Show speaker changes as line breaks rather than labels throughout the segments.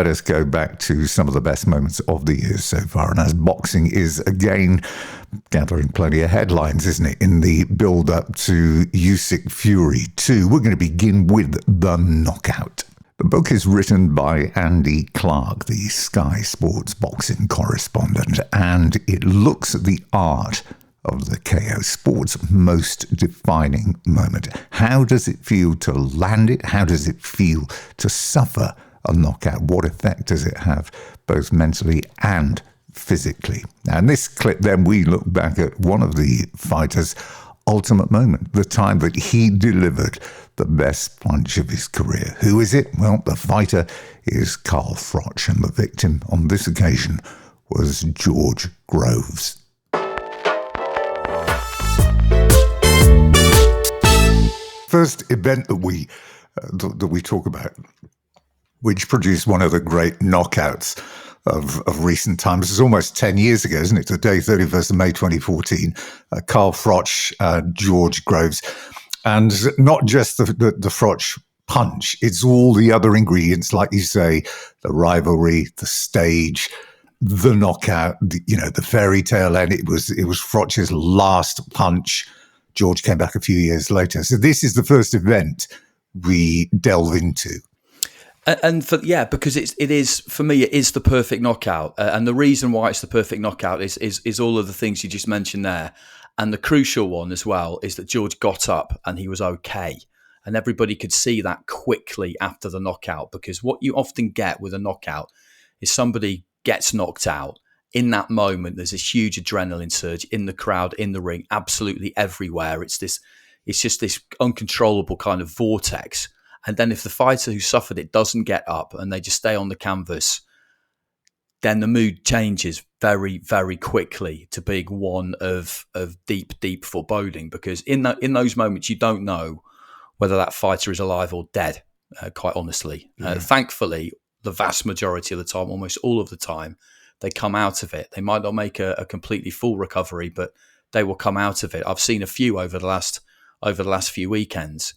us go back to some of the best moments of the year so far. And as boxing is again gathering plenty of headlines, isn't it, in the build-up to Usyk Fury 2, we're going to begin with The Knockout. The book is written by Andy Clark, the Sky Sports boxing correspondent, and it looks at the art of the KO, sport's most defining moment. How does it feel to land it? How does it feel to suffer a knockout? What effect does it have, both mentally and physically? Now, in this clip, then, we look back at one of the fighter's ultimate moment, the time that he delivered the best punch of his career. Who is it? Well, the fighter is Carl Froch, and the victim on this occasion was George Groves. First event that we talk about, which produced one of the great knockouts of recent times. It's almost 10 years ago, isn't it? Today, 31st of May 2014, Carl Froch, George Groves. And not just the Froch punch, it's all the other ingredients, like you say, the rivalry, the stage, the knockout, the fairy tale end. It was Froch's last punch. George came back a few years later. So this is the first event we delve into.
And because it is for me, it is the perfect knockout. And the reason why it's the perfect knockout is all of the things you just mentioned there. And the crucial one as well is that George got up and he was okay. And everybody could see that quickly after the knockout, because what you often get with a knockout is somebody gets knocked out. In that moment, there's this huge adrenaline surge in the crowd, in the ring, absolutely everywhere. It's just this uncontrollable kind of vortex. And then if the fighter who suffered it doesn't get up and they just stay on the canvas, then the mood changes very, very quickly to being one of deep, deep foreboding. Because in those moments, you don't know whether that fighter is alive or dead, quite honestly. Yeah. Thankfully, the vast majority of the time, almost all of the time, they come out of it. They might not make a completely full recovery, but they will come out of it. I've seen a few over the last few weekends.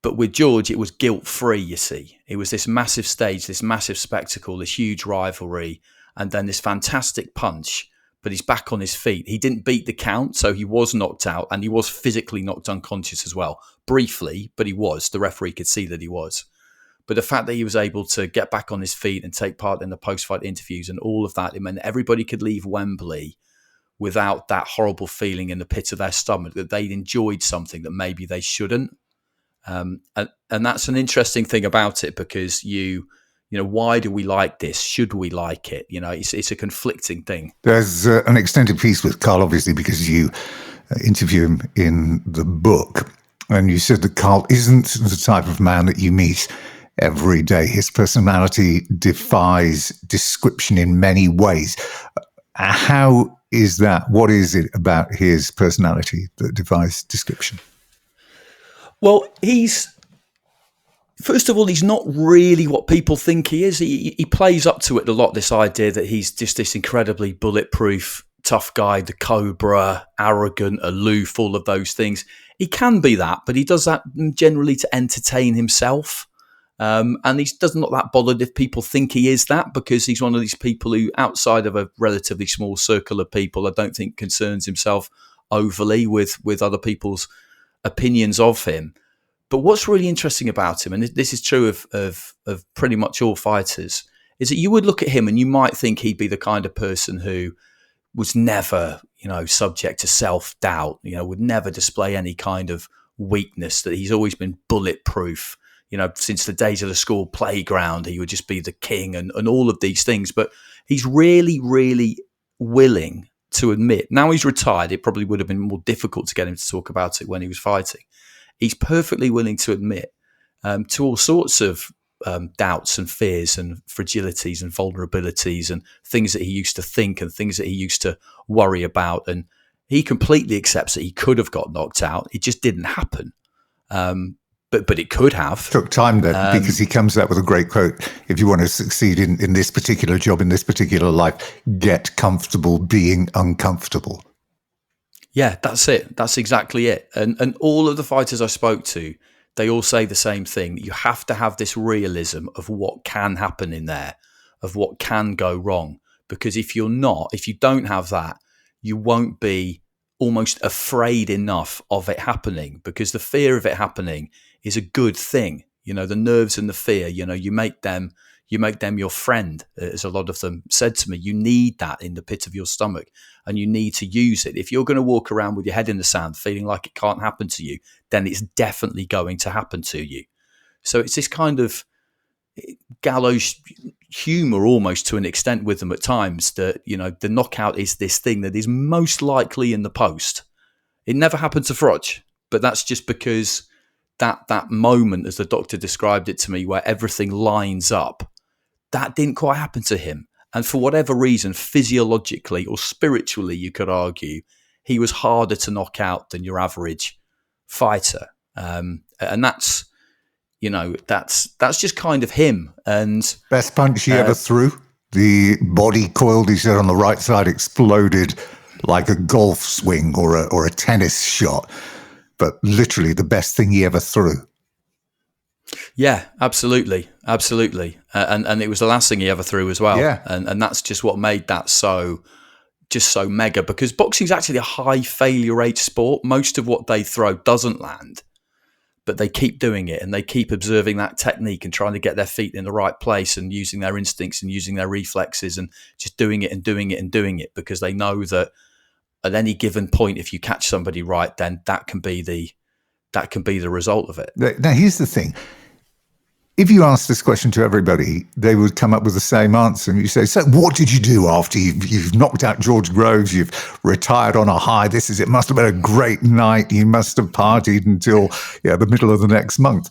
But with George, it was guilt-free, you see. It was this massive stage, this massive spectacle, this huge rivalry, and then this fantastic punch, but he's back on his feet. He didn't beat the count, so he was knocked out, and he was physically knocked unconscious as well. Briefly, but he was. The referee could see that he was. But the fact that he was able to get back on his feet and take part in the post-fight interviews and all of that, it meant that everybody could leave Wembley without that horrible feeling in the pit of their stomach that they'd enjoyed something that maybe they shouldn't. And that's an interesting thing about it, because why do we like this? Should we like it? It's a conflicting thing.
There's an extended piece with Carl, obviously, because you interview him in the book, and you said that Carl isn't the type of man that you meet every day. His personality defies description in many ways. How is that? What is it about his personality that defies description?
Well, first of all, he's not really what people think he is. He plays up to it a lot, this idea that he's just this incredibly bulletproof, tough guy, the Cobra, arrogant, aloof, all of those things. He can be that, but he does that generally to entertain himself. And he doesn't not that bothered if people think he is that, because he's one of these people who, outside of a relatively small circle of people, I don't think concerns himself overly with other people's opinions of him. But what's really interesting about him, and this is true of pretty much all fighters, is that you would look at him and you might think he'd be the kind of person who was never, subject to self-doubt, would never display any kind of weakness, that he's always been bulletproof. Since the days of the school playground, he would just be the king and all of these things. But he's really, really willing to admit, now he's retired, it probably would have been more difficult to get him to talk about it when he was fighting. He's perfectly willing to admit to all sorts of doubts and fears and fragilities and vulnerabilities and things that he used to think and things that he used to worry about. And he completely accepts that he could have got knocked out. It just didn't happen. But it could have.
Took time then, because he comes out with a great quote. If you want to succeed in this particular job, in this particular life, get comfortable being uncomfortable.
Yeah, that's it. That's exactly it. And all of the fighters I spoke to, they all say the same thing. You have to have this realism of what can happen in there, of what can go wrong. Because if you don't have that, you won't be almost afraid enough of it happening, because the fear of it happening is a good thing. The nerves and the fear, you make them your friend, as a lot of them said to me. You need that in the pit of your stomach, and you need to use it. If you're going to walk around with your head in the sand feeling like it can't happen to you, then it's definitely going to happen to you. So it's this kind of gallows humor almost, to an extent, with them at times, that the knockout is this thing that is most likely in the post. It never happened to Froch, but that's just because that moment, as the doctor described it to me, where everything lines up, that didn't quite happen to him. And for whatever reason, physiologically or spiritually, you could argue, he was harder to knock out than your average fighter. And that's just kind of him. And
best punch he ever threw, the body coiled, he said, on the right side, exploded like a golf swing or a tennis shot. But literally the best thing he ever threw.
Yeah, absolutely. And it was the last thing he ever threw as well.
Yeah.
And that's just what made that so mega, because boxing is actually a high failure rate sport. Most of what they throw doesn't land, but they keep doing it, and they keep observing that technique and trying to get their feet in the right place and using their instincts and using their reflexes and just doing it and doing it and doing it, because they know that at any given point, if you catch somebody right, then that can be the result of it.
Now, here's the thing. If you ask this question to everybody, they would come up with the same answer. And you say, so what did you do after you've knocked out George Groves, you've retired on a high, it must have been a great night, you must have partied until the middle of the next month.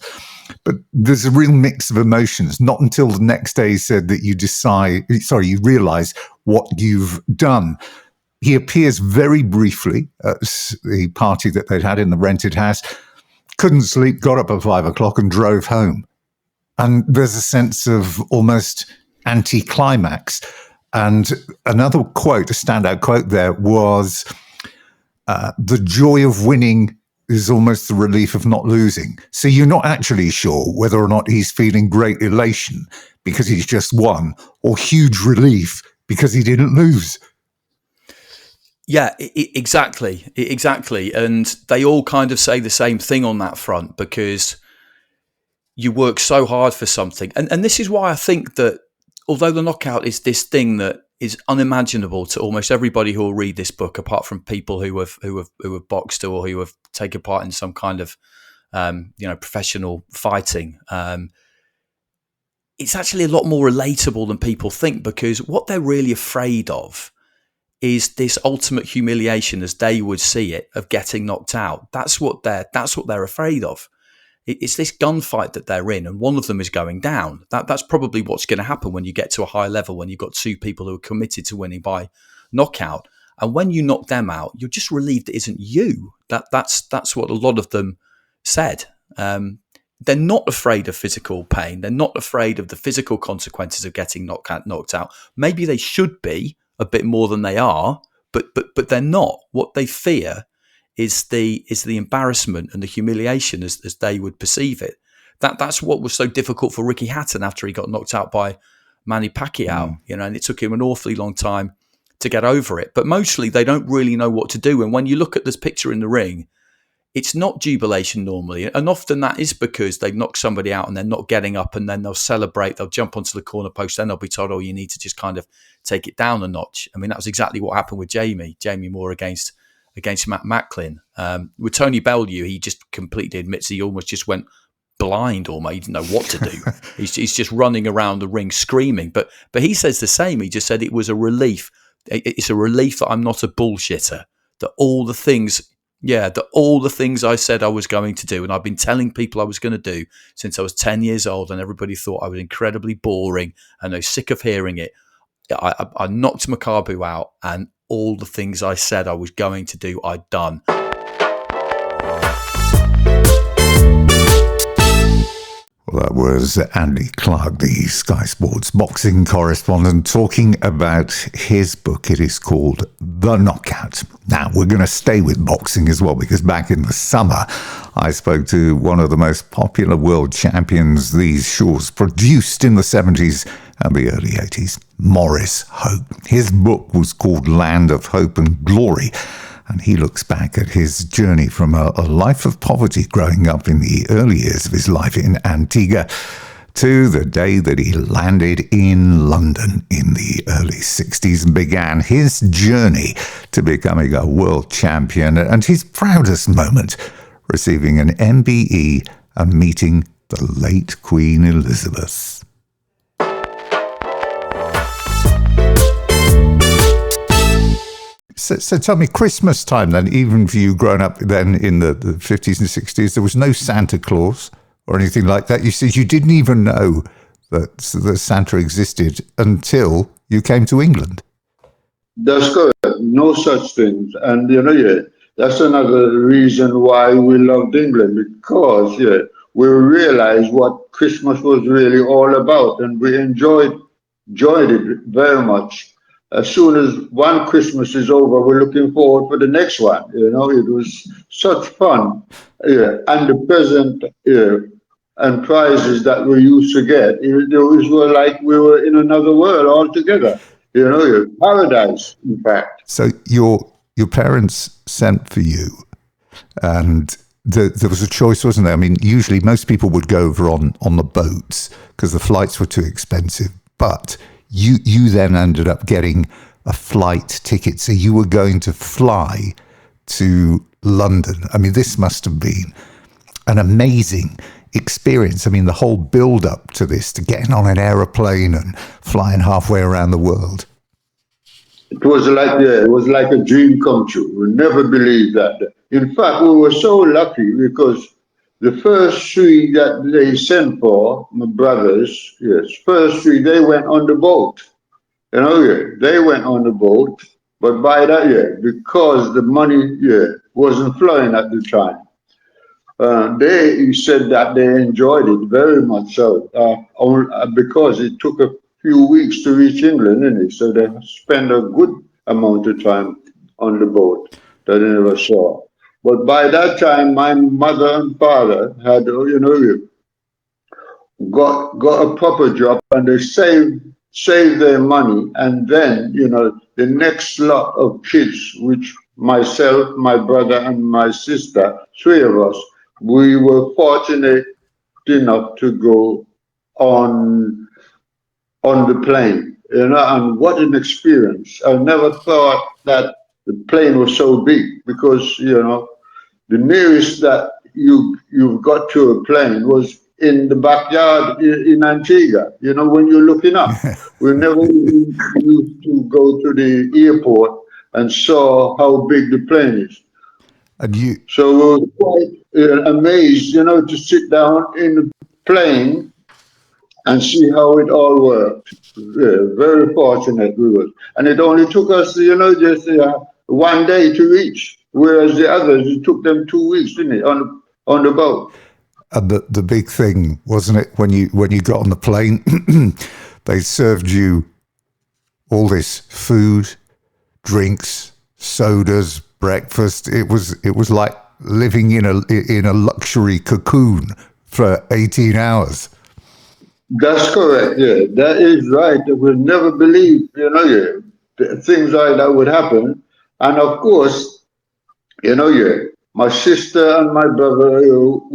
But there's a real mix of emotions. Not until the next day said that you realize what you've done. He appears very briefly at the party that they'd had in the rented house, couldn't sleep, got up at 5 o'clock and drove home. And there's a sense of almost anticlimax. And another quote, a standout quote there, was, the joy of winning is almost the relief of not losing. So you're not actually sure whether or not he's feeling great elation because he's just won, or huge relief because he didn't lose.
Yeah, exactly. And they all kind of say the same thing on that front, because you work so hard for something. And this is why I think that although the knockout is this thing that is unimaginable to almost everybody who will read this book, apart from people who have boxed or who have taken part in some kind of professional fighting, it's actually a lot more relatable than people think, because what they're really afraid of is this ultimate humiliation, as they would see it, of getting knocked out. That's what they're afraid of. It's this gunfight that they're in, and one of them is going down. That's probably what's going to happen when you get to a high level, when you've got two people who are committed to winning by knockout. And when you knock them out, you're just relieved it isn't you. That's what a lot of them said. They're not afraid of physical pain. They're not afraid of the physical consequences of getting knocked out. Maybe they should be a bit more than they are, but they're not. What they fear is the embarrassment and the humiliation as they would perceive it. That's what was so difficult for Ricky Hatton after he got knocked out by Manny Pacquiao, and it took him an awfully long time to get over it. But mostly they don't really know what to do. And when you look at this picture in the ring, it's not jubilation normally. And often that is because they've knocked somebody out and they're not getting up, and then they'll celebrate, they'll jump onto the corner post, then they'll be told, oh, you need to just kind of take it down a notch. I mean, that was exactly what happened with Jamie Moore against Matt Macklin. With Tony Bellew, he just completely admits he almost just went blind almost. He didn't know what to do. He's just running around the ring screaming. But he says the same. He just said it was a relief. It's a relief that I'm not a bullshitter, that all the things I said I was going to do, and I've been telling people I was going to do since I was 10 years old, and everybody thought I was incredibly boring, and they're sick of hearing it. I knocked Makabu out, and all the things I said I was going to do, I'd done.
Well, That was Andy Clark, the Sky Sports boxing correspondent, talking about his book. It is called The Knockout. Now, we're going to stay with boxing as well, because back in the summer, I spoke to one of the most popular world champions these shores produced in the 70s and the early 80s, Maurice Hope. His book was called Land of Hope and Glory, and he looks back at his journey from a life of poverty growing up in the early years of his life in Antigua to the day that he landed in London in the early 60s and began his journey to becoming a world champion, and his proudest moment, receiving an MBE and meeting the late Queen Elizabeth. So tell me, Christmas time then, even for you growing up then in the 50s and 60s, there was no Santa Claus or anything like that. You said you didn't even know that Santa existed until you came to England.
That's correct. No such things. And, that's another reason why we loved England, because, we realized what Christmas was really all about, and we enjoyed it very much. As soon as one Christmas is over, we're looking forward for the next one. It was such fun. And the present and prizes that we used to get, it was like we were in another world altogether. Paradise, in fact.
So your parents sent for you, and there was a choice, wasn't there? I mean, usually most people would go over on the boats because the flights were too expensive, but you then ended up getting a flight ticket, so you were going to fly to London. I mean, this must have been an amazing experience. I mean, the whole build-up to this, to getting on an aeroplane and flying halfway around the world.
It was like a dream come true. We never believed that. In fact, we were so lucky because the first three that they sent for, my brothers, first three, they went on the boat. They went on the boat. But by that year, because the money, wasn't flowing at the time, they said that they enjoyed it very much so, because it took a few weeks to reach England, innit? So they spent a good amount of time on the boat that they never saw. But by that time, my mother and father had, got a proper job, and they saved their money. And then, the next lot of kids, which myself, my brother, and my sister, three of us, we were fortunate enough to go on the plane, and what an experience. I never thought that the plane was so big, because, the nearest that you've got to a plane was in the backyard in Antigua, when you're looking up. We never used to go to the airport and saw how big the plane is. So we were quite amazed, to sit down in the plane and see how it all worked. Very fortunate we were. And it only took us, just 1 day to reach, whereas the others, it took them 2 weeks, didn't it, on the boat.
And the big thing, wasn't it, when you got on the plane, they served you all this food, drinks, sodas, breakfast. It was like living in a luxury cocoon for 18 hours.
That's correct. Yeah, that is right. We never believed, things like that would happen. And of course, my sister and my brother, who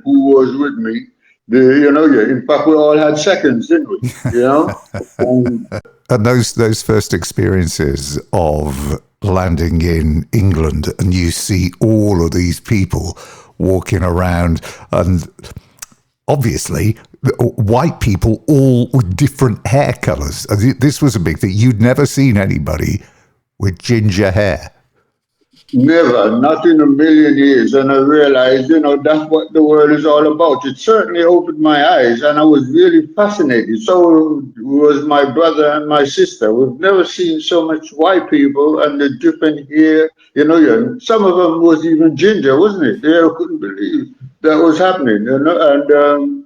was with me, in fact, we all had seconds, didn't we?
And those first experiences of landing in England, and you see all of these people walking around, and obviously white people, all with different hair colors. This was a big thing. You'd never seen anybody with ginger hair.
Never, not in a million years. And I realized, that's what the world is all about. It certainly opened my eyes, and I was really fascinated. So was my brother and my sister. We've never seen so much white people and the different hair. Some of them was even ginger, wasn't it? They couldn't believe that was happening. And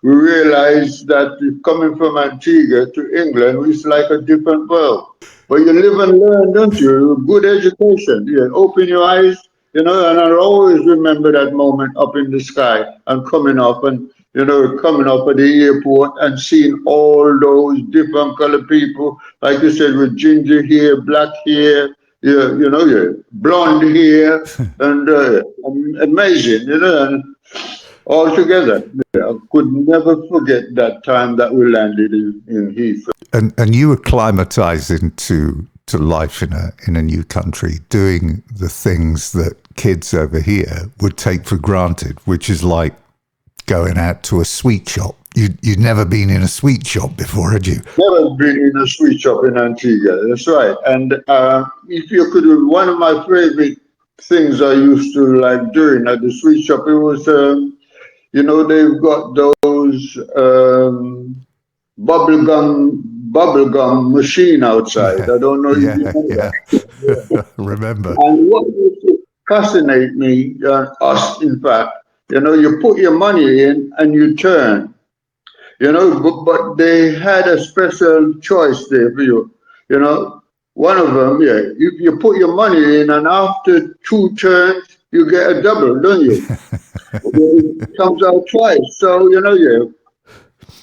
we realized that coming from Antigua to England is like a different world. But you live and learn, don't you? Good education. You open your eyes, and I always remember that moment up in the sky and coming up at the airport and seeing all those different colored people, like you said, with ginger hair, black hair, blonde hair, and amazing, and all together. I could never forget that time that we landed in Heathrow.
And you acclimatized into life in a new country, doing the things that kids over here would take for granted, which is like going out to a sweet shop. You'd never been in a sweet shop before, had you?
Never been in a sweet shop in Antigua. That's right. And if you could, one of my favorite things I used to like doing at the sweet shop, it was, they've got those bubblegum machine outside. I don't know if you remember.
Yeah. Remember.
And what used to fascinate me, us in fact, you put your money in and you turn, but they had a special choice there for you. One of them, you put your money in and after 2 turns, you get a double, don't you? It comes out twice. So,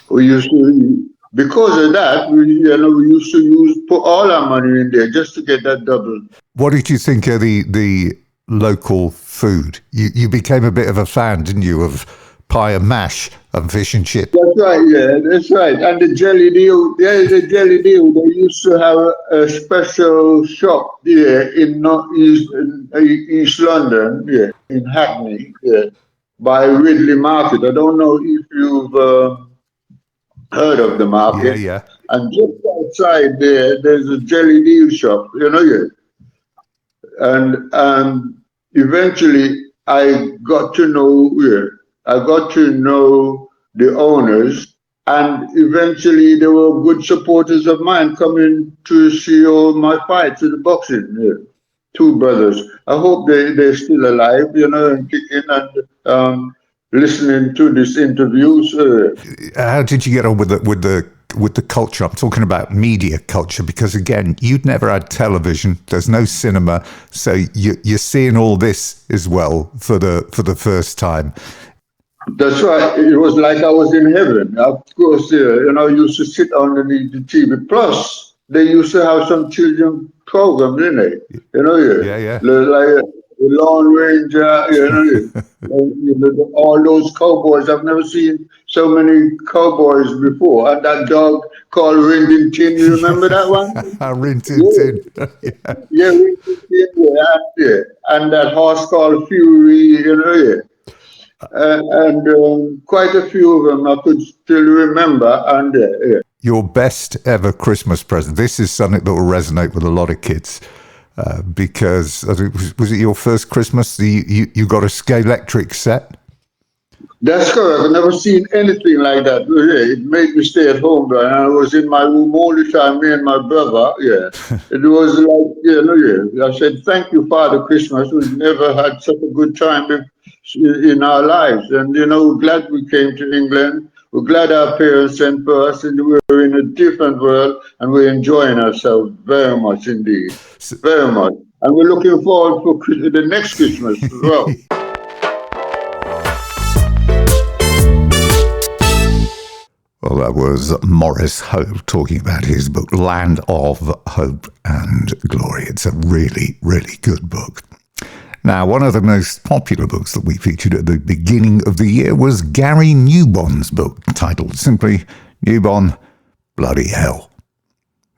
we used to, because of that, we used to put all our money in there just to get that double.
What did you think of the local food? You became a bit of a fan, didn't you, of pie and mash and fish and chips?
That's right, yeah, that's right. And the jelly deal, there's a jelly deal. They used to have a special shop there in East London, in Hackney, by Ridley Market. I don't know if you've heard of the market.
Yeah.
And just outside there's a jelly deal shop, And eventually I got to know the owners, and eventually they were good supporters of mine coming to see all my fights in the boxing. 2 brothers. I hope they're still alive, and kicking and listening to this interviews.
How did you get on with the culture? I'm talking about media culture, because again, you'd never had television. There's no cinema, so you're seeing all this as well for the first time.
That's right. It was like I was in heaven. Of course, I used to sit underneath the TV. Plus, they used to have some children programs, didn't they?
Yeah.
Like the Lone Ranger, all those cowboys. I've never seen so many cowboys before. And that dog called Rin Tin Tin, you remember that one?
Rin Tin Tin.
Yeah, Rin Tin Tin, yeah. And that horse called Fury, and quite a few of them I could still remember. And
Your best ever Christmas present. This is something that will resonate with a lot of kids. Because was it your first Christmas? You got a Scalextric set?
That's correct. I've never seen anything like that. It made me stay at home, and I was in my room all the time, me and my brother. It was like, I said, thank you, Father Christmas. We've never had such a good time in our lives, and we're glad we came to England. We're glad our parents sent for us, and we're in a different world, and we're enjoying ourselves very much indeed. Very much. And we're looking forward for the next Christmas as well.
Well, that was Maurice Hope talking about his book, Land of Hope and Glory. It's a really, really good book. Now, one of the most popular books that we featured at the beginning of the year was Gary Newbon's book, titled simply Newbon Bloody Hell.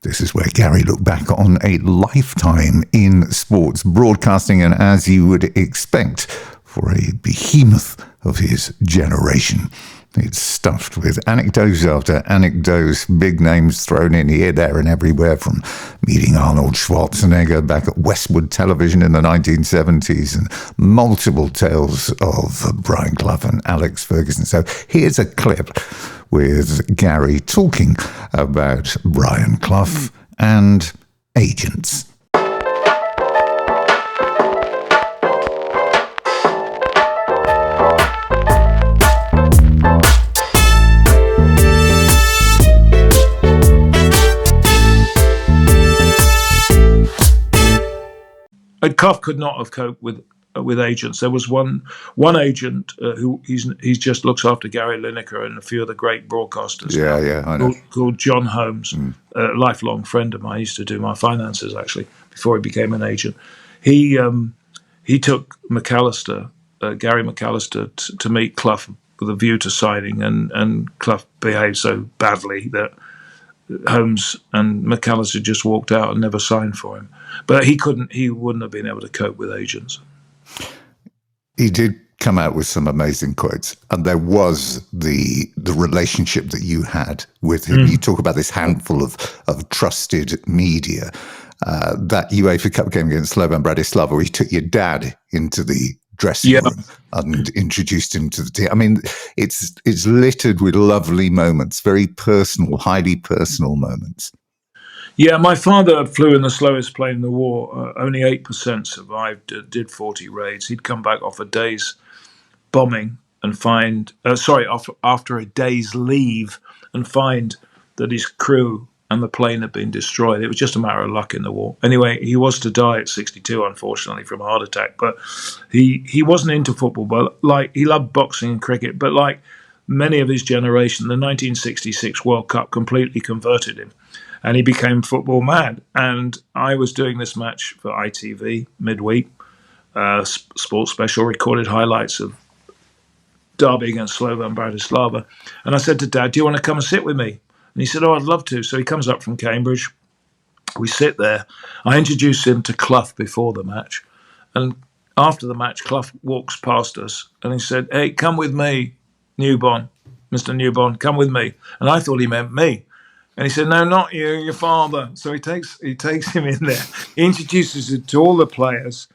This is where Gary looked back on a lifetime in sports broadcasting, and as you would expect for a behemoth of his generation, it's stuffed with anecdotes after anecdotes, big names thrown in here, there and everywhere, from meeting Arnold Schwarzenegger back at Westwood Television in the 1970s and multiple tales of Brian Clough and Alex Ferguson. So here's a clip with Gary talking about Brian Clough and agents.
Clough could not have coped with agents. There was one agent who he's just looks after Gary Lineker and a few of the great broadcasters.
I know.
Called John Holmes, a lifelong friend of mine. He used to do my finances actually before he became an agent. He took McAllister, Gary McAllister, to meet Clough with a view to signing, and Clough behaved so badly that Holmes and McAllister just walked out and never signed for him. But he wouldn't have been able to cope with agents.
He did come out with some amazing quotes, and there was the relationship that you had with him. You talk about this handful of trusted media. That UEFA Cup game against Slovan Bratislava, where he took your dad into the dressing room and introduced him to the team. I mean, it's littered with lovely moments, very personal, highly personal moments.
Yeah, my father flew in the slowest plane in the war. Only 8% survived, did 40 raids. He'd come back off a day's bombing and find, after a day's leave, and find that his crew and the plane had been destroyed. It was just a matter of luck in the war. Anyway, he was to die at 62, unfortunately, from a heart attack. But he wasn't into football, but he loved boxing and cricket. But like many of his generation, the 1966 World Cup completely converted him, and he became football mad. And I was doing this match for ITV midweek, sports special, recorded highlights of derby against Slovan Bratislava. And I said to Dad, "Do you want to come and sit with me?" And he said, "Oh, I'd love to." So he comes up from Cambridge. We sit there. I introduce him to Clough before the match. And after the match, Clough walks past us and he said, "Hey, come with me, Newbon, Mr. Newbon, come with me." And I thought he meant me. And he said, "No, not you, your father." So he takes him in there. He introduces him to all the players.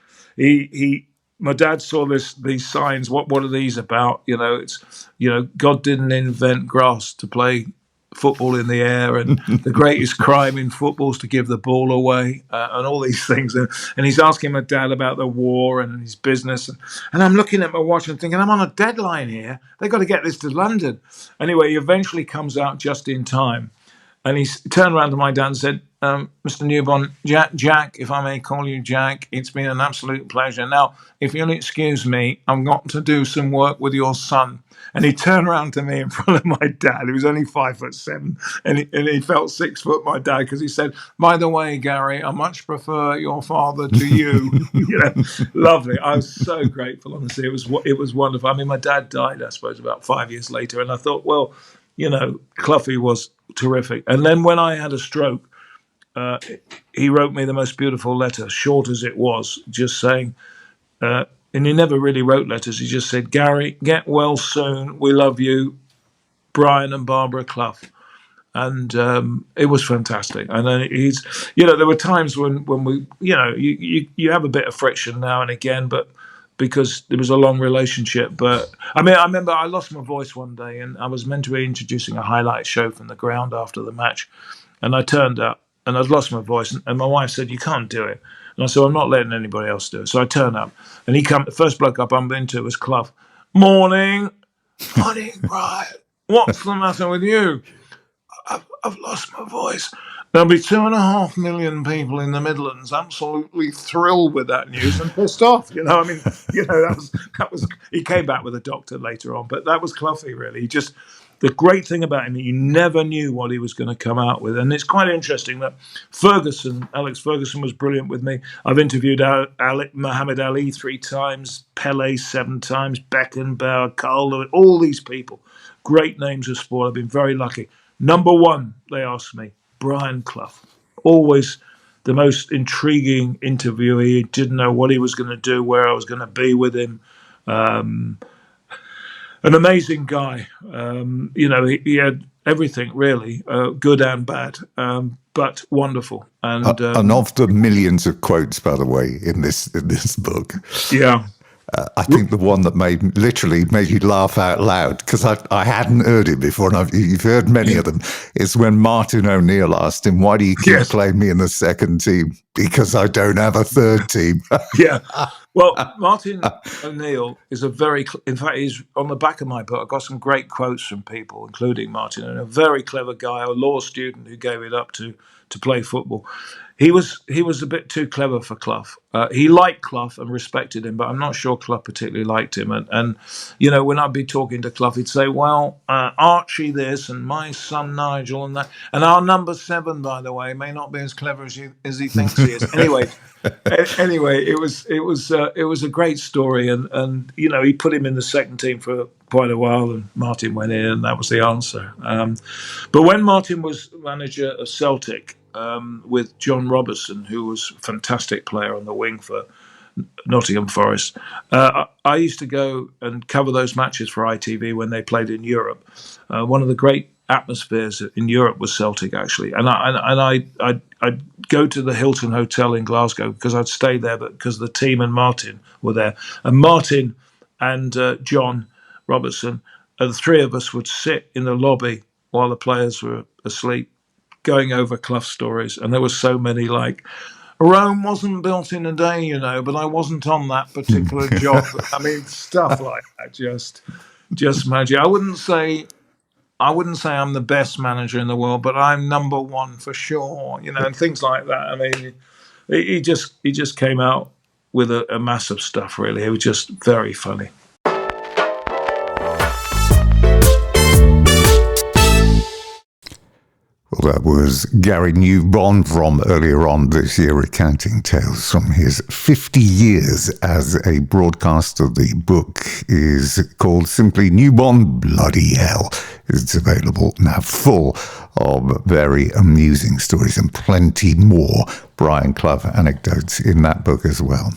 My dad saw these signs. What are these about? God didn't invent grass to play football in the air, and the greatest crime in football is to give the ball away, and all these things. And he's asking my dad about the war and his business. And I'm looking at my watch and thinking, I'm on a deadline here. They've got to get this to London. Anyway, he eventually comes out just in time. And he turned around to my dad and said, "Mr. Newbon, Jack, if I may call you Jack, it's been an absolute pleasure. Now, if you'll excuse me, I've got to do some work with your son." And he turned around to me in front of my dad, who was only 5'7", and he felt 6 foot, my dad, because he said, "By the way, Gary, I much prefer your father to you." Lovely. I was so grateful, honestly. It was wonderful. I mean, my dad died, I suppose, about 5 years later, and I thought, well, Cloughie was terrific. And then when I had a stroke, he wrote me the most beautiful letter, short as it was, just saying, and he never really wrote letters. He just said, "Gary, get well soon. We love you, Brian and Barbara Clough." And it was fantastic. And then there were times when we, you have a bit of friction now and again, but because there was a long relationship. But I mean, I remember I lost my voice one day, and I was meant to be introducing a highlight show from the ground after the match. And I turned up and I'd lost my voice, and my wife said, "You can't do it." And I said, "I'm not letting anybody else do it." So I turned up, and the first bloke I bumped into was Clough. "Morning, Brian. What's the matter with you?" I've lost my voice." There'll be 2.5 million people in the Midlands absolutely thrilled with that news and pissed off. That was. He came back with a doctor later on, but that was Cloughie, really. The great thing about him, you never knew what he was going to come out with. And it's quite interesting that Alex Ferguson was brilliant with me. I've interviewed Muhammad Ali 3 times, Pele 7 times, Beckenbauer, Carl Lewis, all these people. Great names of sport. I've been very lucky. Number one, they asked me, Brian Clough. Always the most intriguing interviewee. He didn't know what he was going to do, where I was going to be with him. An amazing guy. He had everything, really, good and bad, but wonderful. And
of the millions of quotes, by the way, in this book.
Yeah.
I think the one that literally made you laugh out loud, because I hadn't heard it before, and you've heard many of them, is when Martin O'Neill asked him, "Why do you keep playing me in the second team?" because I don't have a third team.
Yeah. Well, Martin O'Neill is in fact, he's on the back of my book. I've got some great quotes from people, including Martin, and a very clever guy, a law student who gave it up to play football. He was a bit too clever for Clough. He liked Clough and respected him, but I'm not sure Clough particularly liked him. And when I'd be talking to Clough, he'd say, "Well, Archie this, and my son Nigel, and that, and our number 7, by the way, may not be as clever as he thinks he is." Anyway, it was a great story, and he put him in the second team for quite a while, and Martin went in, and that was the answer. But when Martin was manager of Celtic, with John Robertson, who was a fantastic player on the wing for Nottingham Forest, I used to go and cover those matches for ITV when they played in Europe. One of the great atmospheres in Europe was Celtic, actually, and I'd go to the Hilton Hotel in Glasgow because I'd stay there, but because the team and Martin were there, and Martin and John Robertson, the three of us would sit in the lobby while the players were asleep, going over Clough stories, and there were so many, like, Rome wasn't built in a day, but I wasn't on that particular job. I mean, stuff like that, just magic. I wouldn't say I'm the best manager in the world, but I'm number 1 for sure, and things like that. I mean, he just came out with a massive stuff, really. It was just very funny.
Well, that was Gary Newbon from earlier on this year, recounting tales from his 50 years as a broadcaster. The book is called simply Newbon Bloody Hell. It's available now, full of very amusing stories and plenty more Brian Clough anecdotes in that book as well.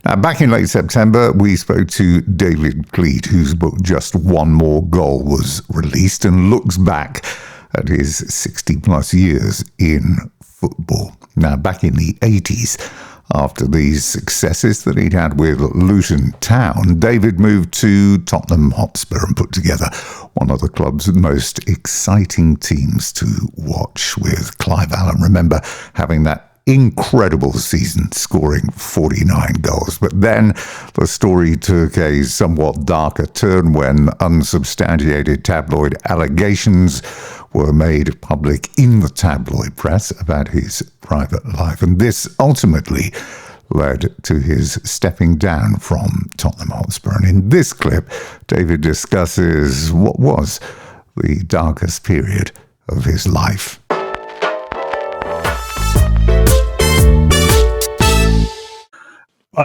Now, back in late September, we spoke to David Cleed, whose book Just One More Goal was released, and looks back at his 60-plus years in football. Now, back in the 80s, after these successes that he'd had with Luton Town, David moved to Tottenham Hotspur and put together one of the club's most exciting teams to watch, with Clive Allen. Remember having that incredible season, scoring 49 goals. But then the story took a somewhat darker turn when unsubstantiated tabloid allegations were made public in the tabloid press about his private life. And this ultimately led to his stepping down from Tottenham Hotspur. And in this clip, David discusses what was the darkest period of his life.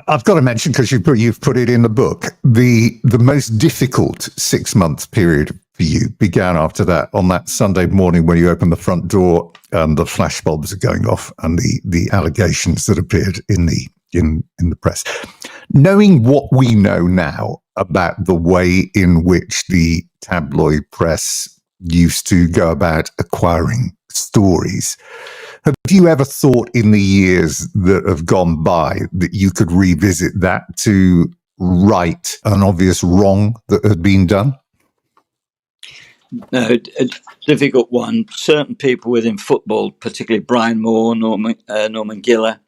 I've got to mention, because you've put it in the book, the most difficult 6-month period for you began after that, on that Sunday morning when you opened the front door and the flashbulbs are going off and the allegations that appeared in the press. Knowing what we know now about the way in which the tabloid press used to go about acquiring stories, have you ever thought in the years that have gone by that you could revisit that to right an obvious wrong that had been done?
No, a difficult one. Certain people within football, particularly Brian Moore, Norman Giller,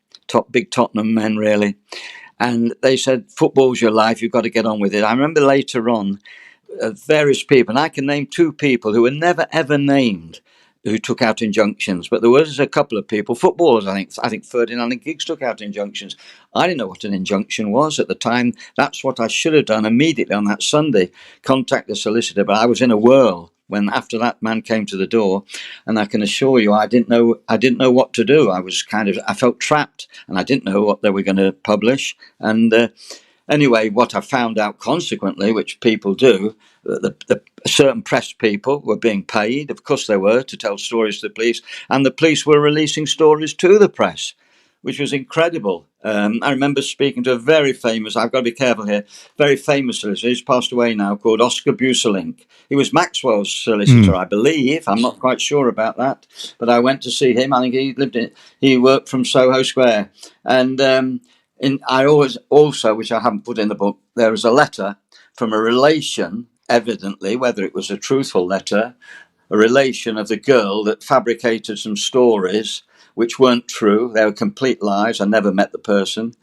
big Tottenham men, really. And they said, football's your life, you've got to get on with it. I remember later on, various people, and I can name 2 people who were never, ever named, who took out injunctions, but there was a couple of people, footballers, I think Ferdinand and Giggs took out injunctions. I didn't know what an injunction was at the time. That's what I should have done immediately on that Sunday, contact the solicitor, but I was in a whirl when after that man came to the door, and I can assure you I didn't know what to do. I felt trapped, and I didn't know what they were going to publish. And anyway, what I found out consequently, which people do, the certain press people were being paid, of course they were, to tell stories to the police, and the police were releasing stories to the press, which was incredible. I remember speaking to a very famous, I've got to be careful here, very famous solicitor, who's passed away now, called Oscar Buselink. He was Maxwell's solicitor, I believe. I'm not quite sure about that, but I went to see him. I think he worked from Soho Square. And I always also, which I haven't put in the book, there was a letter from a relation, evidently, whether it was a truthful letter, a relation of the girl that fabricated some stories which weren't true. They were complete lies. I never met the person.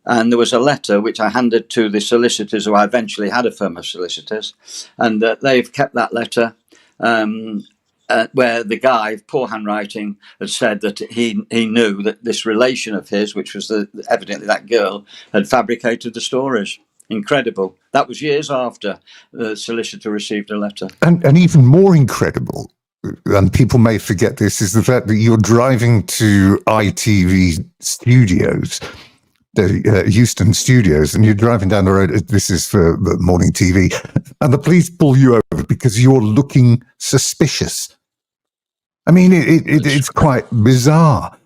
And there was a letter which I handed to the solicitors, who I eventually had a firm of solicitors, and they've kept that letter, where the guy, poor handwriting, had said that he knew that this relation of his, which was evidently that girl, had fabricated the stories. Incredible. That was years after the solicitor received a letter.
And even more incredible, and people may forget this, is the fact that you're driving to ITV studios, the Euston studios, and you're driving down the road. This is for the morning TV, and the police pull you over because you're looking suspicious. I mean, it's quite bizarre.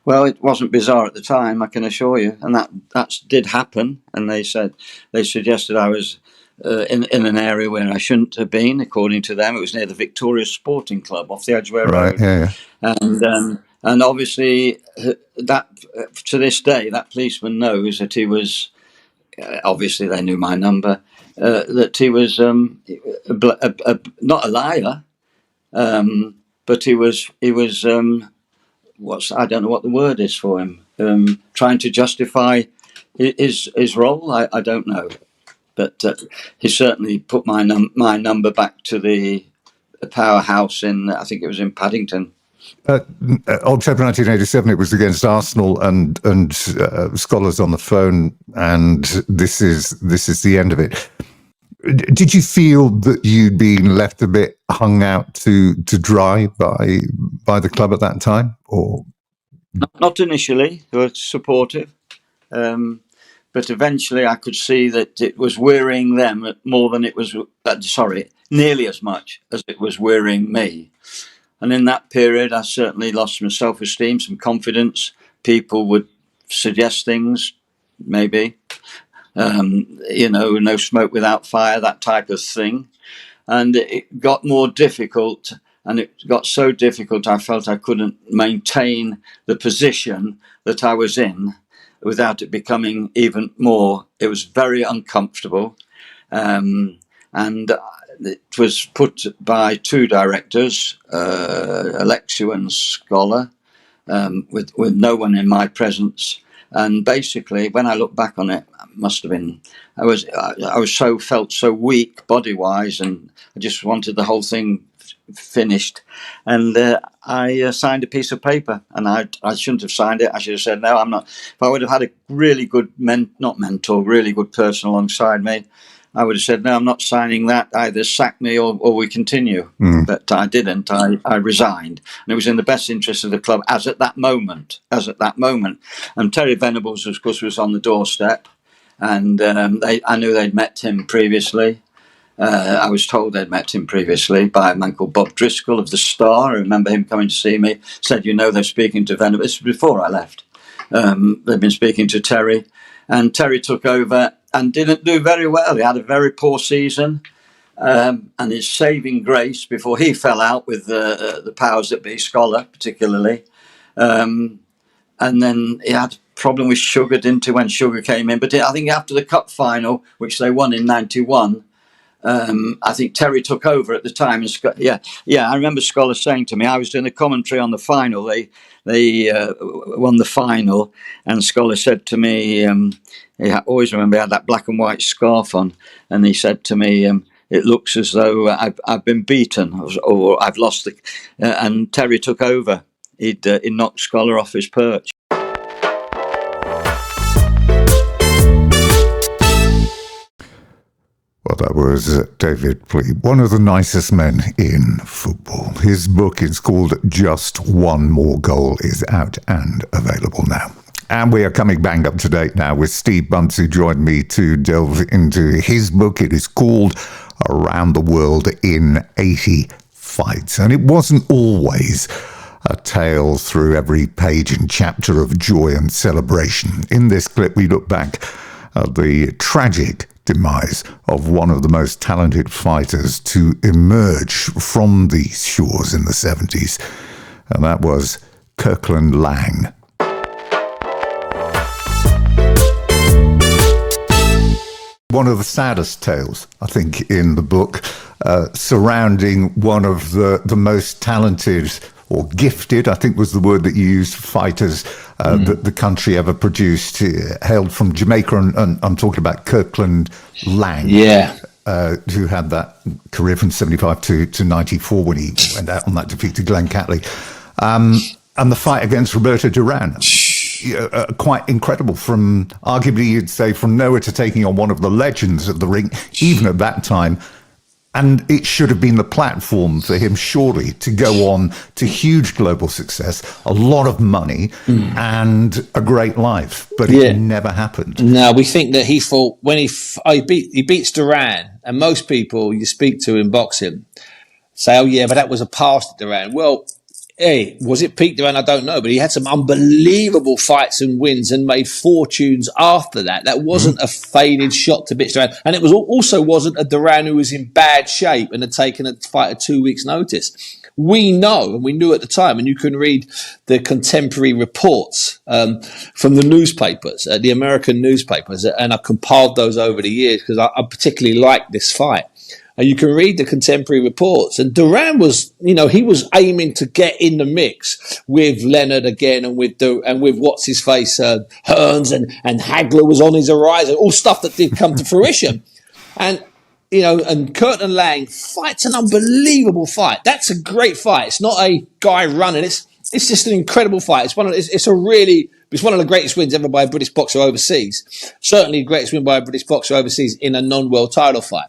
Well, it wasn't bizarre at the time, I can assure you, and that did happen. And they suggested I was in an area where I shouldn't have been. According to them, it was near the Victoria Sporting Club off the Edgware Road.
Yeah.
And obviously, that to this day, that policeman knows that he was. Obviously, they knew my number. That he was not a liar, but he was. I don't know what the word is for him. Trying to justify his role. I don't know, but he certainly put my number back to the powerhouse in. I think it was in Paddington.
October 1987, it was against Arsenal, and Scholars on the phone, and this is the end of it. Did you feel that you'd been left a bit hung out to dry by the club at that time, or
not initially? They were supportive, but eventually I could see that it was wearying them more than it was. Nearly as much as it was wearying me. And in that period, I certainly lost some self-esteem, some confidence. People would suggest things, maybe, no smoke without fire, that type of thing. And it got more difficult, and it got so difficult I felt I couldn't maintain the position that I was in without it becoming even more. It was very uncomfortable. And it was put by two directors, Alexio and Scholar, with no one in my presence. And basically, when I look back on it, must have been I felt so weak body wise, and I just wanted the whole thing finished. And I signed a piece of paper, and I shouldn't have signed it. I should have said no, I'm not. If I would have had a really good really good person alongside me, I would have said, no, I'm not signing that. Either sack me or we continue. But I didn't. I resigned. And it was in the best interest of the club as at that moment. And Terry Venables, of course, was on the doorstep. And I knew they'd met him previously. I was told they'd met him previously by a man called Bob Driscoll of the Star. I remember him coming to see me. Said, they're speaking to Venables. This was before I left. They'd been speaking to Terry. And Terry took over and didn't do very well. He had a very poor season, and his saving grace before he fell out with the powers that be, Scholar particularly, and then he had a problem with Sugar, didn't he, when Sugar came in? But I think after the cup final, which they won in '91, I think Terry took over at the time. And I remember Scholar saying to me, I was doing a commentary on the final. They won the final, and Scholar said to me, I always remember he had that black and white scarf on, and he said to me, it looks as though I've been beaten or I've lost and Terry took over. He knocked Scholar off his perch.
Well, that was David Pleat, one of the nicest men in football. His book is called Just One More Goal, is out and available now. And we are coming bang up to date now with Steve Bunce, who joined me to delve into his book. It is called Around the World in 80 Fights. And it wasn't always a tale through every page and chapter of joy and celebration. In this clip, we look back at the tragic demise of one of the most talented fighters to emerge from these shores in the 70s, and that was Kirkland Laing. One of the saddest tales, I think, in the book, surrounding one of the most talented or gifted, I think was the word that you used, fighters that the country ever produced, hailed from Jamaica, and I'm talking about Kirkland Lang.
Yeah.
Who had that career from 75 to 94 when he went out on that defeat to Glenn Catley. And the fight against Roberto Duran. Quite incredible, from arguably you'd say from nowhere to taking on one of the legends of the ring, even at that time. And it should have been the platform for him, surely, to go on to huge global success, a lot of money, and a great life. But it never happened.
No, we think that he fought when he beats Duran, and most people you speak to in boxing say, "Oh yeah, but that was a past Duran." Well, hey, was it peak Duran? I don't know, but he had some unbelievable fights and wins and made fortunes after that. That wasn't a faded shot to bits Duran, and it was also wasn't a Duran who was in bad shape and had taken a fight at 2 weeks' notice. We know, and we knew at the time, and you can read the contemporary reports from the newspapers, the American newspapers, and I've compiled those over the years because I particularly like this fight. You can read the contemporary reports, and Duran was, he was aiming to get in the mix with Leonard again, and with what's his face, Hearns, and Hagler was on his horizon, all stuff that did come to fruition, and Kirkland Lang fights an unbelievable fight. That's a great fight. It's not a guy running. It's just an incredible fight. It's one of the greatest wins ever by a British boxer overseas. Certainly the greatest win by a British boxer overseas in a non-world title fight.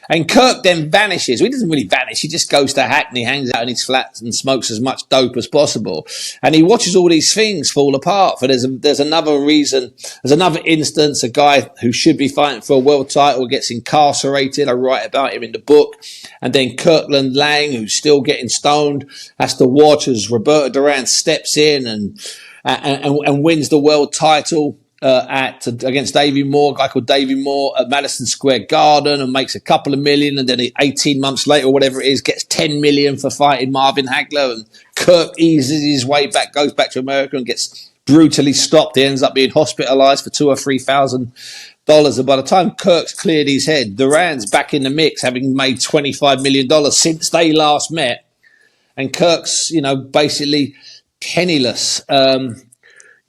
And Kirk then vanishes. Well, he doesn't really vanish. He just goes to Hackney, hangs out in his flats and smokes as much dope as possible. And he watches all these things fall apart. For there's another reason. There's another instance, a guy who should be fighting for a world title gets incarcerated. I write about him in the book. And then Kirkland Lang, who's still getting stoned, has to watch as Roberto Duran steps in and wins the world title. Against Davey Moore, a guy called Davey Moore at Madison Square Garden, and makes a couple of million, and then 18 months later, or whatever it is, gets 10 million for fighting Marvin Hagler, and Kirk eases his way back, goes back to America and gets brutally stopped. He ends up being hospitalized for $2,000 or $3,000. And by the time Kirk's cleared his head, Duran's back in the mix, having made $25 million since they last met, and Kirk's, basically penniless.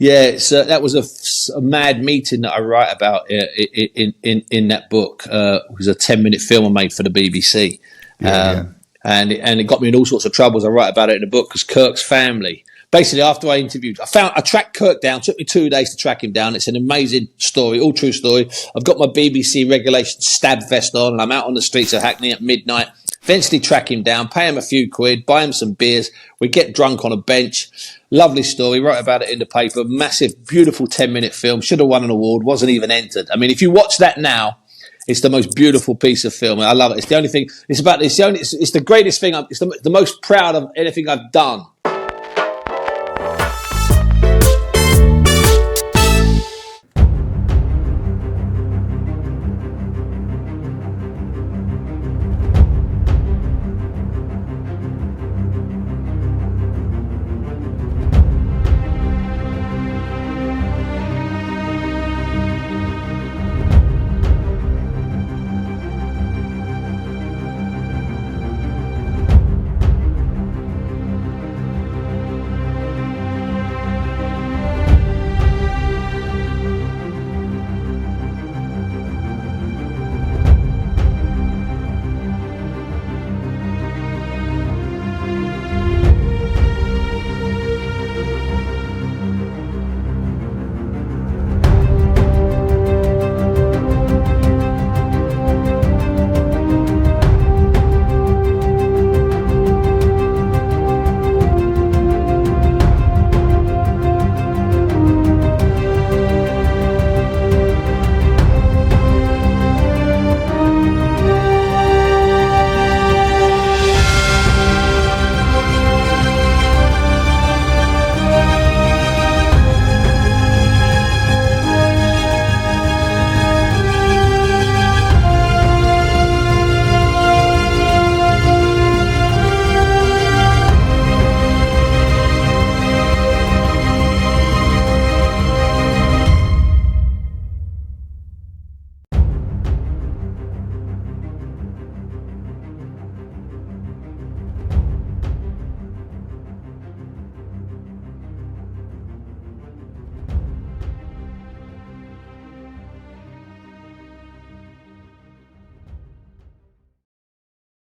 That was a mad meeting that I write about in that book. It was a 10-minute film I made for the BBC. And it got me in all sorts of troubles. I write about it in the book because Kirk's family, basically after I interviewed, I tracked Kirk down. It took me 2 days to track him down. It's an amazing story, all true story. I've got my BBC regulation stab vest on, and I'm out on the streets of Hackney at midnight. Eventually track him down, pay him a few quid, buy him some beers. We get drunk on a bench. Lovely story. Wrote about it in the paper. Massive, beautiful 10-minute film. Should have won an award. Wasn't even entered. I mean, if you watch that now, it's the most beautiful piece of film. I love it. It's the only thing. It's the greatest thing. It's the most proud of anything I've done